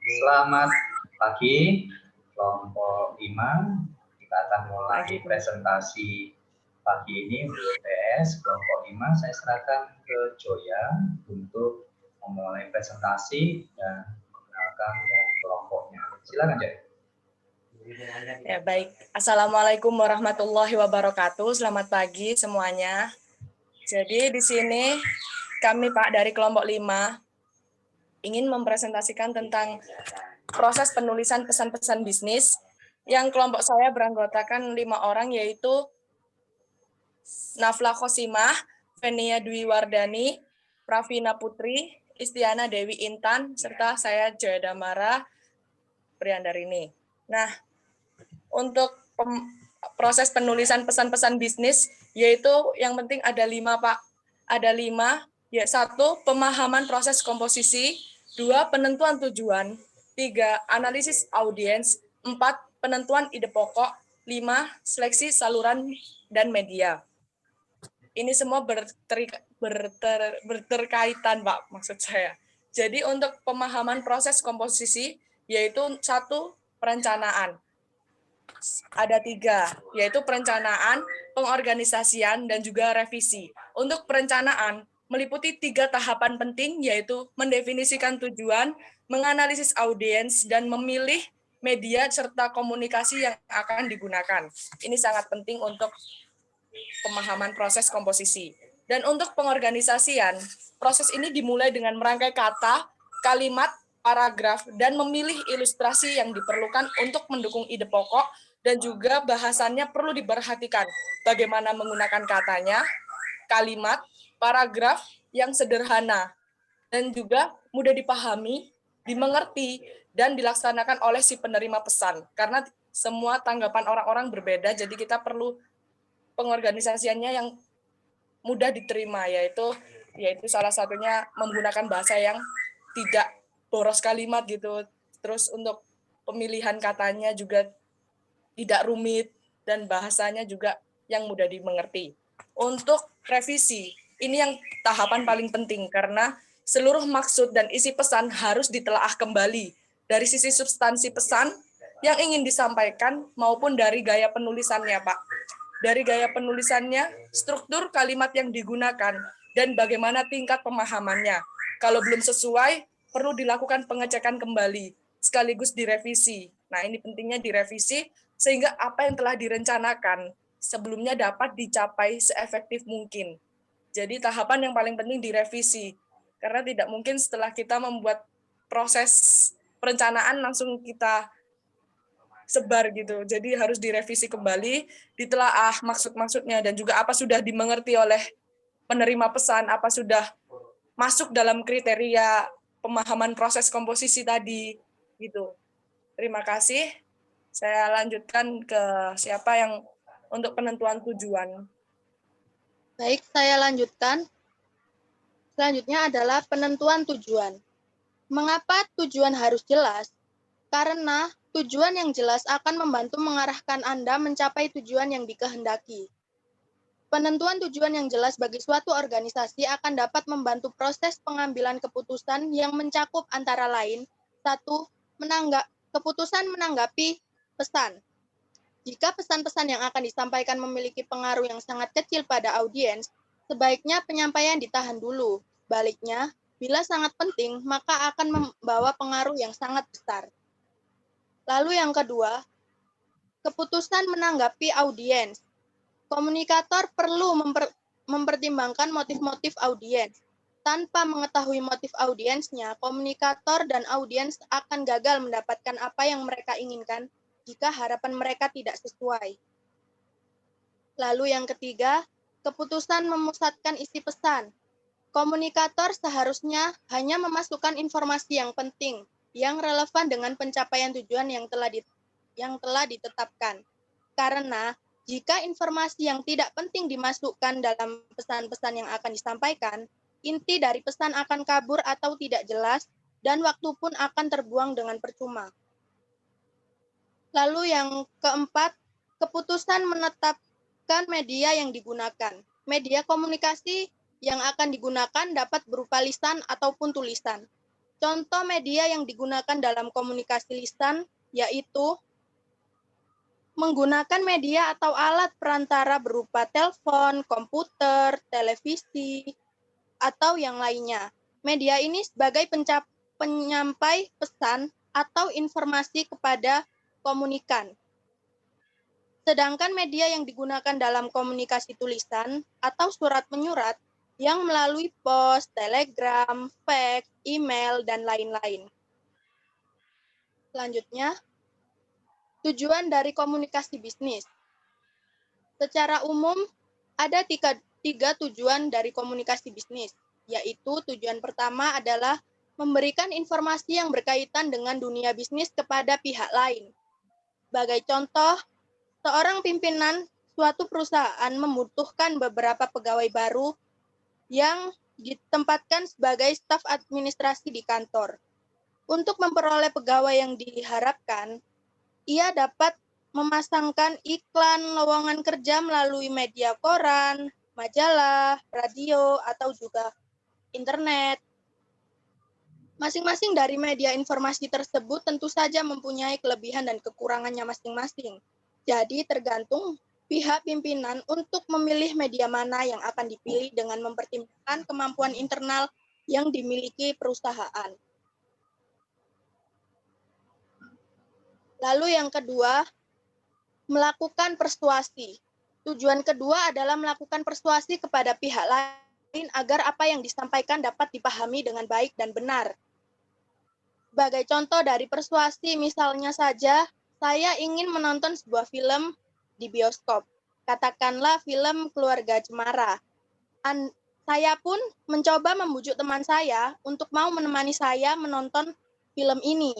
Selamat pagi, kelompok 5. Kita akan mulai presentasi pagi ini untuk PS kelompok 5. Saya serahkan ke Joya untuk memulai presentasi dan mengenalkan kelompoknya. Silakan, Joya. Ya, baik. Assalamualaikum warahmatullahi wabarakatuh. Selamat pagi semuanya. Jadi di sini kami Pak dari kelompok 5 ingin mempresentasikan tentang proses penulisan pesan-pesan bisnis yang kelompok saya beranggotakan 5 orang, yaitu Nafla Khosimah, Fenia Dwi Wardani, Pravina Putri, Istiana Dewi Intan, serta saya Joya Damara Priyandarini. Nah, untuk proses penulisan pesan-pesan bisnis, yaitu yang penting ada 5, Pak. Ada 5, ya. 1, pemahaman proses komposisi. 2, penentuan tujuan. 3, analisis audiens. 4, penentuan ide pokok. 5, seleksi saluran dan media. Ini semua berterkaitan, Pak, maksud saya. Jadi untuk pemahaman proses komposisi, yaitu 1, perencanaan. Ada 3, yaitu perencanaan, pengorganisasian, dan juga revisi. Untuk perencanaan, meliputi 3 tahapan penting, yaitu mendefinisikan tujuan, menganalisis audiens, dan memilih media serta komunikasi yang akan digunakan. Ini sangat penting untuk pemahaman proses komposisi. Dan untuk pengorganisasian, proses ini dimulai dengan merangkai kata, kalimat, paragraf, dan memilih ilustrasi yang diperlukan untuk mendukung ide pokok, dan juga bahasannya perlu diperhatikan bagaimana menggunakan katanya, kalimat, paragraf yang sederhana, dan juga mudah dipahami, dimengerti, dan dilaksanakan oleh si penerima pesan. Karena semua tanggapan orang-orang berbeda, jadi kita perlu pengorganisasiannya yang mudah diterima, yaitu salah satunya menggunakan bahasa yang tidak boros kalimat gitu. Terus untuk pemilihan katanya juga tidak rumit dan bahasanya juga yang mudah dimengerti. Untuk revisi, ini yang tahapan paling penting karena seluruh maksud dan isi pesan harus ditelaah kembali dari sisi substansi pesan yang ingin disampaikan maupun dari gaya penulisannya, Pak. Dari gaya penulisannya, struktur kalimat yang digunakan, dan bagaimana tingkat pemahamannya. Kalau belum sesuai, perlu dilakukan pengecekan kembali, sekaligus direvisi. Nah, ini pentingnya direvisi, sehingga apa yang telah direncanakan sebelumnya dapat dicapai seefektif mungkin. Jadi tahapan yang paling penting direvisi, karena tidak mungkin setelah kita membuat proses perencanaan langsung kita sebar gitu. Jadi harus direvisi kembali, ditelaah maksud-maksudnya, dan juga apa sudah dimengerti oleh penerima pesan, apa sudah masuk dalam kriteria pemahaman proses komposisi tadi gitu. Terima kasih. Saya lanjutkan ke siapa yang untuk penentuan tujuan. Baik, saya lanjutkan. Selanjutnya adalah penentuan tujuan. Mengapa tujuan harus jelas? Karena tujuan yang jelas akan membantu mengarahkan Anda mencapai tujuan yang dikehendaki. Penentuan tujuan yang jelas bagi suatu organisasi akan dapat membantu proses pengambilan keputusan yang mencakup antara lain, 1. Keputusan menanggapi pesan. Jika pesan-pesan yang akan disampaikan memiliki pengaruh yang sangat kecil pada audiens, sebaiknya penyampaian ditahan dulu. Baliknya, bila sangat penting, maka akan membawa pengaruh yang sangat besar. Lalu yang kedua, keputusan menanggapi audiens. Komunikator perlu mempertimbangkan motif-motif audiens. Tanpa mengetahui motif audiensnya, komunikator dan audiens akan gagal mendapatkan apa yang mereka inginkan jika harapan mereka tidak sesuai. Lalu yang ketiga, keputusan memusatkan isi pesan. Komunikator seharusnya hanya memasukkan informasi yang penting, yang relevan dengan pencapaian tujuan yang telah ditetapkan. Karena jika informasi yang tidak penting dimasukkan dalam pesan-pesan yang akan disampaikan, inti dari pesan akan kabur atau tidak jelas, dan waktu pun akan terbuang dengan percuma. Lalu yang keempat, keputusan menetapkan media yang digunakan. Media komunikasi yang akan digunakan dapat berupa lisan ataupun tulisan. Contoh media yang digunakan dalam komunikasi lisan yaitu menggunakan media atau alat perantara berupa telepon, komputer, televisi, atau yang lainnya. Media ini sebagai penyampai pesan atau informasi kepada komunikan. Sedangkan media yang digunakan dalam komunikasi tulisan atau surat menyurat yang melalui pos, telegram, fax, email, dan lain-lain. Selanjutnya, tujuan dari komunikasi bisnis. Secara umum, ada tiga tujuan dari komunikasi bisnis, yaitu tujuan pertama adalah memberikan informasi yang berkaitan dengan dunia bisnis kepada pihak lain. Sebagai contoh, seorang pimpinan suatu perusahaan membutuhkan beberapa pegawai baru yang ditempatkan sebagai staf administrasi di kantor. Untuk memperoleh pegawai yang diharapkan, ia dapat memasangkan iklan lowongan kerja melalui media koran, majalah, radio, atau juga internet. Masing-masing dari media informasi tersebut tentu saja mempunyai kelebihan dan kekurangannya masing-masing. Jadi tergantung pihak pimpinan untuk memilih media mana yang akan dipilih dengan mempertimbangkan kemampuan internal yang dimiliki perusahaan. Lalu yang kedua, melakukan persuasi. Tujuan kedua adalah melakukan persuasi kepada pihak lain agar apa yang disampaikan dapat dipahami dengan baik dan benar. Sebagai contoh dari persuasi, misalnya saja, saya ingin menonton sebuah film di bioskop. Katakanlah film Keluarga Cemara. Saya pun mencoba membujuk teman saya untuk mau menemani saya menonton film ini.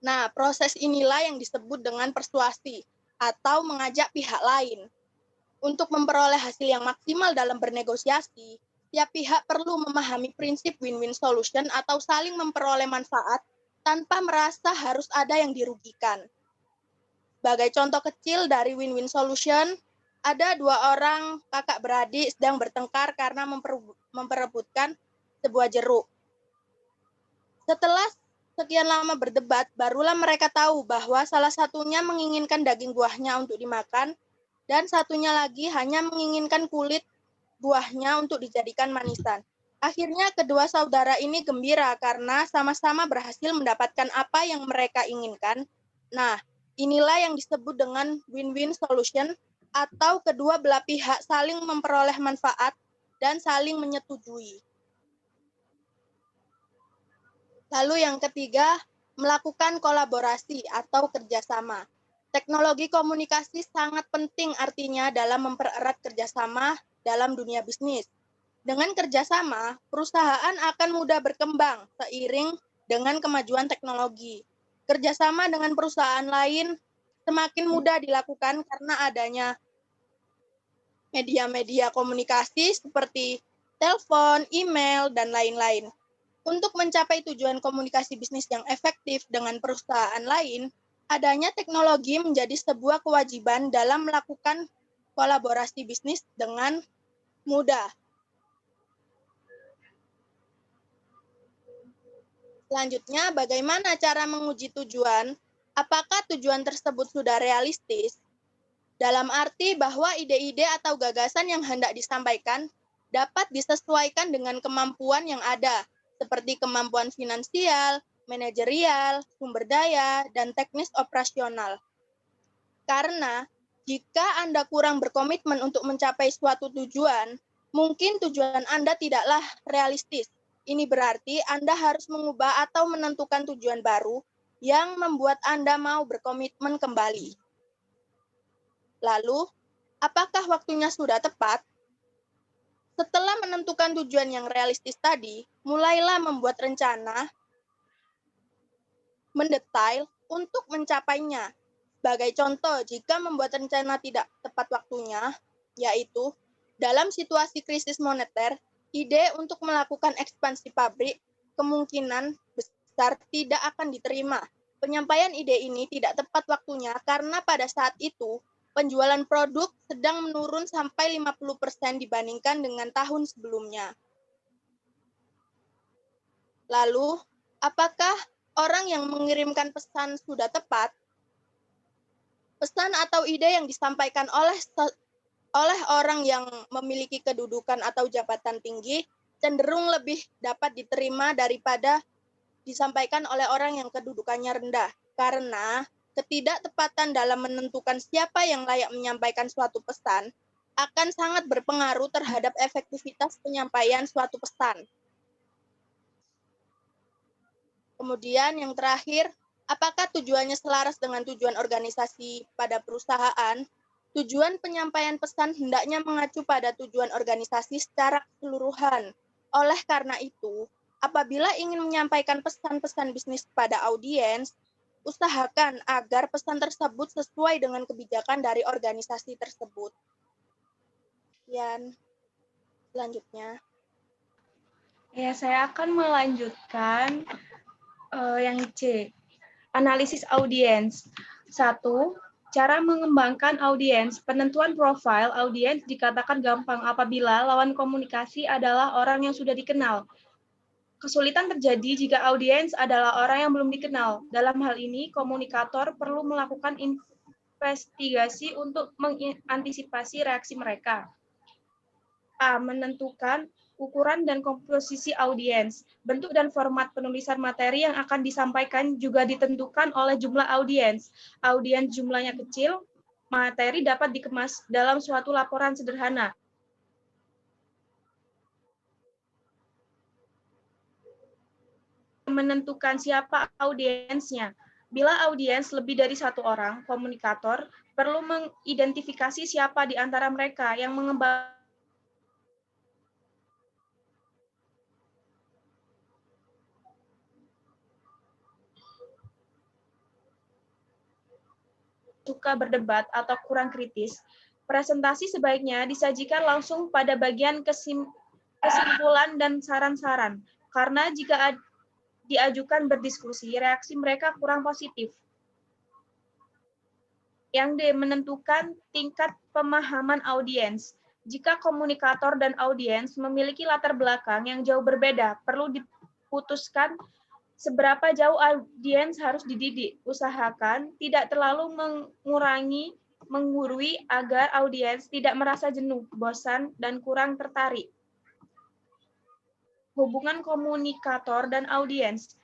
Nah, proses inilah yang disebut dengan persuasi atau mengajak pihak lain. Untuk memperoleh hasil yang maksimal dalam bernegosiasi, tiap pihak perlu memahami prinsip win-win solution atau saling memperoleh manfaat tanpa merasa harus ada yang dirugikan. Sebagai contoh kecil dari win-win solution, ada dua orang kakak beradik sedang bertengkar karena memperebutkan sebuah jeruk. Setelah sekian lama berdebat, barulah mereka tahu bahwa salah satunya menginginkan daging buahnya untuk dimakan, dan satunya lagi hanya menginginkan kulit buahnya untuk dijadikan manisan. Akhirnya kedua saudara ini gembira karena sama-sama berhasil mendapatkan apa yang mereka inginkan. Nah, inilah yang disebut dengan win-win solution atau kedua belah pihak saling memperoleh manfaat dan saling menyetujui. Lalu yang ketiga, melakukan kolaborasi atau kerjasama. Teknologi komunikasi sangat penting artinya dalam mempererat kerjasama dalam dunia bisnis. Dengan kerjasama, perusahaan akan mudah berkembang seiring dengan kemajuan teknologi. Kerjasama dengan perusahaan lain semakin mudah dilakukan karena adanya media-media komunikasi seperti telepon, email, dan lain-lain. Untuk mencapai tujuan komunikasi bisnis yang efektif dengan perusahaan lain, adanya teknologi menjadi sebuah kewajiban dalam melakukan kolaborasi bisnis dengan mudah. Selanjutnya, bagaimana cara menguji tujuan? Apakah tujuan tersebut sudah realistis? Dalam arti bahwa ide-ide atau gagasan yang hendak disampaikan dapat disesuaikan dengan kemampuan yang ada, seperti kemampuan finansial, manajerial, sumber daya, dan teknis operasional. Karena jika Anda kurang berkomitmen untuk mencapai suatu tujuan, mungkin tujuan Anda tidaklah realistis. Ini berarti Anda harus mengubah atau menentukan tujuan baru yang membuat Anda mau berkomitmen kembali. Lalu, apakah waktunya sudah tepat? Setelah menentukan tujuan yang realistis tadi, mulailah membuat rencana mendetail untuk mencapainya. Sebagai contoh, jika membuat rencana tidak tepat waktunya, yaitu dalam situasi krisis moneter, ide untuk melakukan ekspansi pabrik kemungkinan besar tidak akan diterima. Penyampaian ide ini tidak tepat waktunya karena pada saat itu penjualan produk sedang menurun sampai 50% dibandingkan dengan tahun sebelumnya. Lalu, Apakah orang yang mengirimkan pesan sudah tepat? Pesan atau ide yang disampaikan oleh orang yang memiliki kedudukan atau jabatan tinggi cenderung lebih dapat diterima daripada disampaikan oleh orang yang kedudukannya rendah. Karena ketidaktepatan dalam menentukan siapa yang layak menyampaikan suatu pesan akan sangat berpengaruh terhadap efektivitas penyampaian suatu pesan. Kemudian yang terakhir, apakah tujuannya selaras dengan tujuan organisasi pada perusahaan? Tujuan penyampaian pesan hendaknya mengacu pada tujuan organisasi secara keseluruhan. Oleh karena itu, apabila ingin menyampaikan pesan-pesan bisnis pada audiens, usahakan agar pesan tersebut sesuai dengan kebijakan dari organisasi tersebut. Dan selanjutnya. Ya, saya akan melanjutkan yang C, analisis audiens. 1. Cara mengembangkan audiens. Penentuan profil audiens dikatakan gampang apabila lawan komunikasi adalah orang yang sudah dikenal. Kesulitan terjadi jika audiens adalah orang yang belum dikenal. Dalam hal ini, komunikator perlu melakukan investigasi untuk mengantisipasi reaksi mereka. A. Menentukan ukuran dan komposisi audiens. Bentuk dan format penulisan materi yang akan disampaikan juga ditentukan oleh jumlah audiens. Audiens jumlahnya kecil, materi dapat dikemas dalam suatu laporan sederhana. Menentukan siapa audiensnya. Bila audiens lebih dari satu orang, komunikator perlu mengidentifikasi siapa di antara mereka yang mengembangkan suka berdebat atau kurang kritis, presentasi sebaiknya disajikan langsung pada bagian kesimpulan dan saran-saran, karena jika diajukan berdiskusi, reaksi mereka kurang positif. Yang D. Menentukan tingkat pemahaman audiens. Jika komunikator dan audiens memiliki latar belakang yang jauh berbeda, perlu diputuskan seberapa jauh audiens harus dididik. Usahakan tidak terlalu menggurui agar audiens tidak merasa jenuh, bosan, dan kurang tertarik. Hubungan komunikator dan audiens.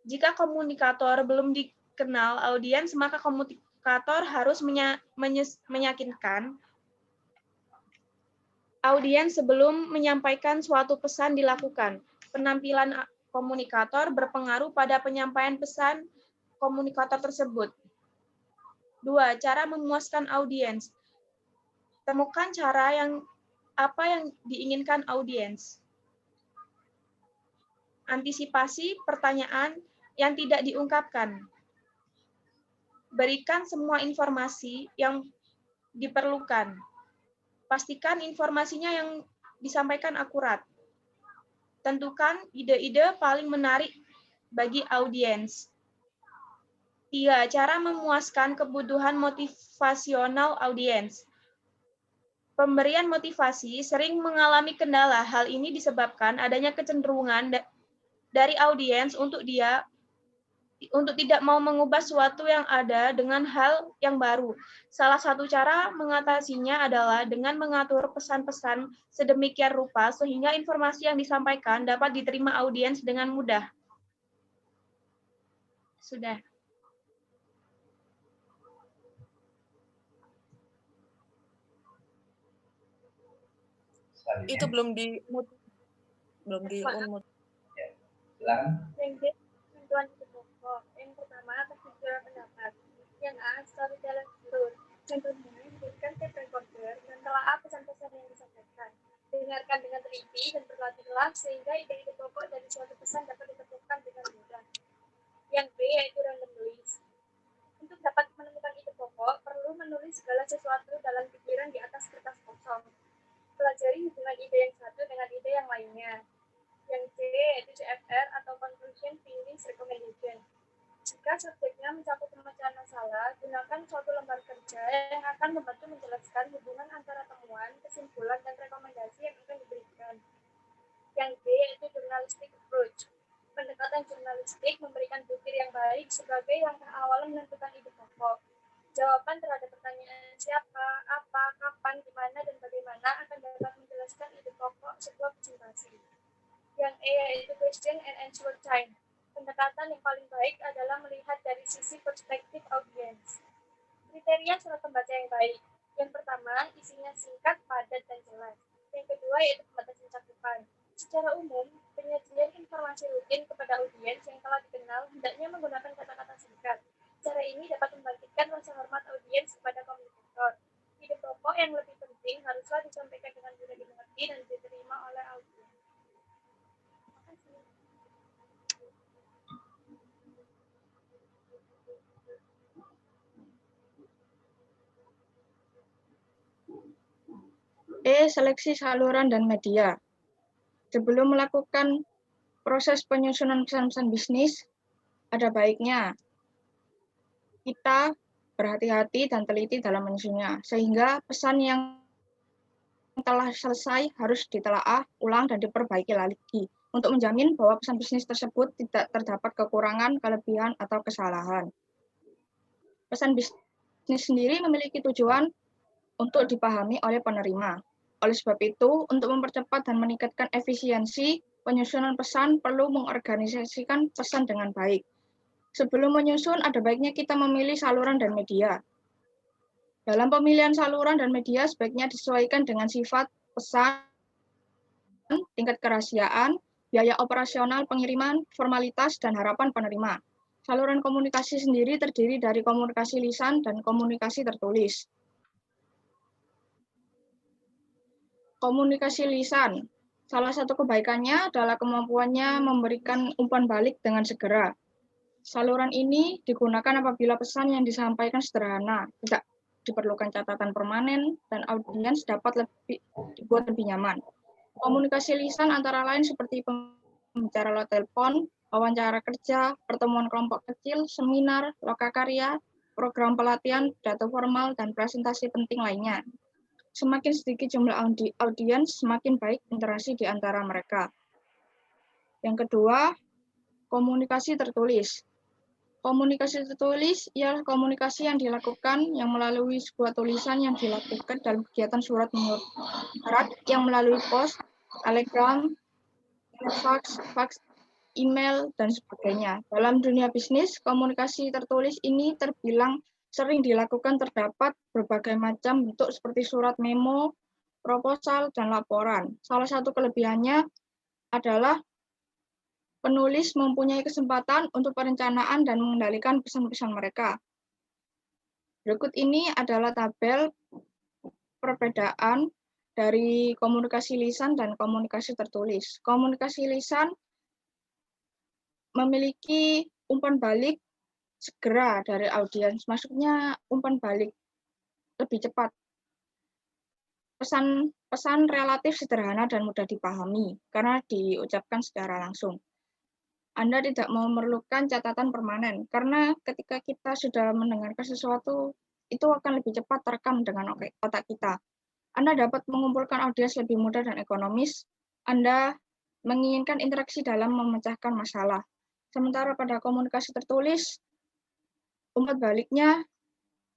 Jika komunikator belum dikenal audiens, maka komunikator harus meyakinkan audiens sebelum menyampaikan suatu pesan dilakukan. Penampilan komunikator berpengaruh pada penyampaian pesan komunikator tersebut. 2. Cara memuaskan audiens. Temukan apa yang diinginkan audiens. Antisipasi pertanyaan yang tidak diungkapkan. Berikan semua informasi yang diperlukan. Pastikan informasinya yang disampaikan akurat. Tentukan ide-ide paling menarik bagi audiens. 3. Cara memuaskan kebutuhan motivasional audiens. Pemberian motivasi sering mengalami kendala. Hal ini disebabkan adanya kecenderungan dari audiens untuk tidak mau mengubah sesuatu yang ada dengan hal yang baru. Salah satu cara mengatasinya adalah dengan mengatur pesan-pesan sedemikian rupa sehingga informasi yang disampaikan dapat diterima audiens dengan mudah. Sudah. Itu belum di-unmute. Ya, silakan. Tentuan itu pokok. Yang pertama, kesimpulan pendapat. Yang A, storytelling tool. Contohnya, memberikan tape recorder dan telah pesan-pesan yang disampaikan. Dengarkan dengan teliti dan berlatihlah sehingga ide-ide pokok dari suatu pesan dapat ditemukan dengan mudah. Yang B, yaitu random list. Untuk dapat menemukan ide pokok, perlu menulis segala sesuatu dalam pikiran di atas kertas kosong. Pelajari hubungan ide yang satu dengan ide yang lainnya. Yang C, yaitu CFR atau Conclusion Findings Recommendation. Jika subjeknya mencakup pemecahan masalah, gunakan suatu lembar kerja yang akan membantu menjelaskan hubungan antara temuan, kesimpulan, dan rekomendasi yang akan diberikan. Yang D, yaitu Journalistic Approach. Pendekatan jurnalistik memberikan butir yang baik sebagai langkah awal menentukan ide pokok. Jawaban terhadap pertanyaan siapa, apa, kapan, di mana, dan bagaimana akan dapat menjelaskan ide pokok sebuah presentasi. Yang E yaitu question and answer time. Pendekatan yang paling baik adalah melihat dari sisi perspektif audiens. Kriteria surat pembaca yang baik. Yang pertama, isinya singkat, padat, dan jelas. Yang kedua yaitu pembatasan cakupan. Secara umum, penyajian informasi rutin kepada audiens yang telah dikenal hendaknya menggunakan kata-kata singkat. Cara ini dapat membangkitkan rasa hormat audiens kepada komunikator. Ide pokok yang lebih penting haruslah disampaikan dengan mudah dimengerti dan diterima oleh audiens. Seleksi saluran dan media. Sebelum melakukan proses penyusunan pesan-pesan bisnis, ada baiknya kita berhati-hati dan teliti dalam menyusunnya, sehingga pesan yang telah selesai harus ditelaah ulang dan diperbaiki lagi untuk menjamin bahwa pesan bisnis tersebut tidak terdapat kekurangan, kelebihan, atau kesalahan. Pesan bisnis sendiri memiliki tujuan untuk dipahami oleh penerima. Oleh sebab itu, untuk mempercepat dan meningkatkan efisiensi penyusunan pesan perlu mengorganisasikan pesan dengan baik. Sebelum menyusun, ada baiknya kita memilih saluran dan media. Dalam pemilihan saluran dan media, sebaiknya disesuaikan dengan sifat pesan, tingkat kerahasiaan, biaya operasional pengiriman, formalitas, dan harapan penerima. Saluran komunikasi sendiri terdiri dari komunikasi lisan dan komunikasi tertulis. Komunikasi lisan. Salah satu kebaikannya adalah kemampuannya memberikan umpan balik dengan segera. Saluran ini digunakan apabila pesan yang disampaikan sederhana, tidak diperlukan catatan permanen, dan audiens dapat dibuat lebih nyaman. Komunikasi lisan antara lain seperti pembicara lewat telepon, wawancara kerja, pertemuan kelompok kecil, seminar, lokakarya, program pelatihan, pidato formal, dan presentasi penting lainnya. Semakin sedikit jumlah audiens, semakin baik interaksi di antara mereka. Yang kedua, komunikasi tertulis. Komunikasi tertulis ialah komunikasi yang dilakukan yang melalui sebuah tulisan yang dilakukan dalam kegiatan surat menyurat yang melalui pos, telegram, fax, email, dan sebagainya. Dalam dunia bisnis, komunikasi tertulis ini terbilang sering dilakukan. Terdapat berbagai macam bentuk seperti surat memo, proposal, dan laporan. Salah satu kelebihannya adalah penulis mempunyai kesempatan untuk perencanaan dan mengendalikan pesan-pesan mereka. Berikut ini adalah tabel perbedaan dari komunikasi lisan dan komunikasi tertulis. Komunikasi lisan memiliki umpan balik segera dari audiens, maksudnya umpan balik lebih cepat. Pesan relatif sederhana dan mudah dipahami karena diucapkan secara langsung. Anda tidak memerlukan catatan permanen karena ketika kita sudah mendengarkan sesuatu, itu akan lebih cepat terekam dengan otak kita. Anda dapat mengumpulkan audiens lebih mudah dan ekonomis. Anda menginginkan interaksi dalam memecahkan masalah. Sementara pada komunikasi tertulis, umpan baliknya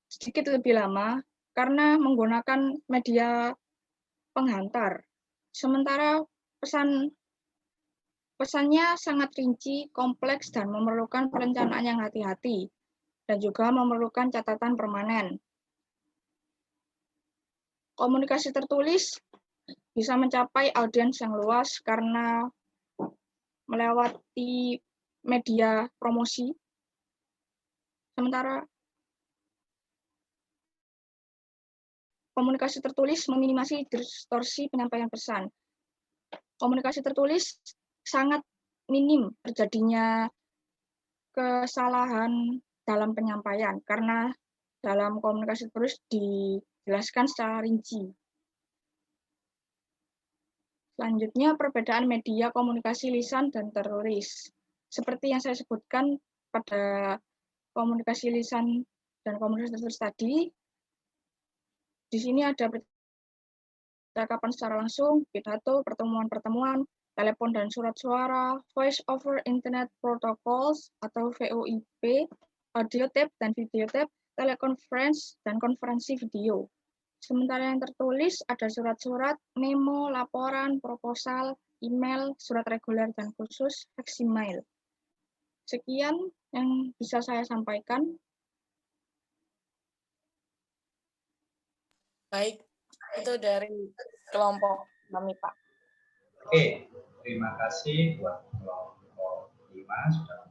sedikit lebih lama karena menggunakan media penghantar. Sementara pesannya sangat rinci, kompleks, dan memerlukan perencanaan yang hati-hati, dan juga memerlukan catatan permanen. Komunikasi tertulis bisa mencapai audiens yang luas karena melewati media promosi. Sementara komunikasi tertulis meminimasi distorsi penyampaian pesan. Komunikasi tertulis sangat minim terjadinya kesalahan dalam penyampaian karena dalam komunikasi tertulis dijelaskan secara rinci. Selanjutnya, perbedaan media komunikasi lisan dan tertulis. Seperti yang saya sebutkan pada komunikasi lisan dan komunikasi tertulis tadi, di sini ada percakapan secara langsung, pidato, pertemuan-pertemuan, telepon dan surat suara, voice over internet protocols atau VoIP, audio tape dan video tape, teleconference dan konferensi video. Sementara yang tertulis ada surat-surat, memo, laporan, proposal, email, surat reguler dan khusus, fax email. Sekian yang bisa saya sampaikan. Baik, itu dari kelompok kami, Pak. Oke, terima kasih buat kelompok 5 sudah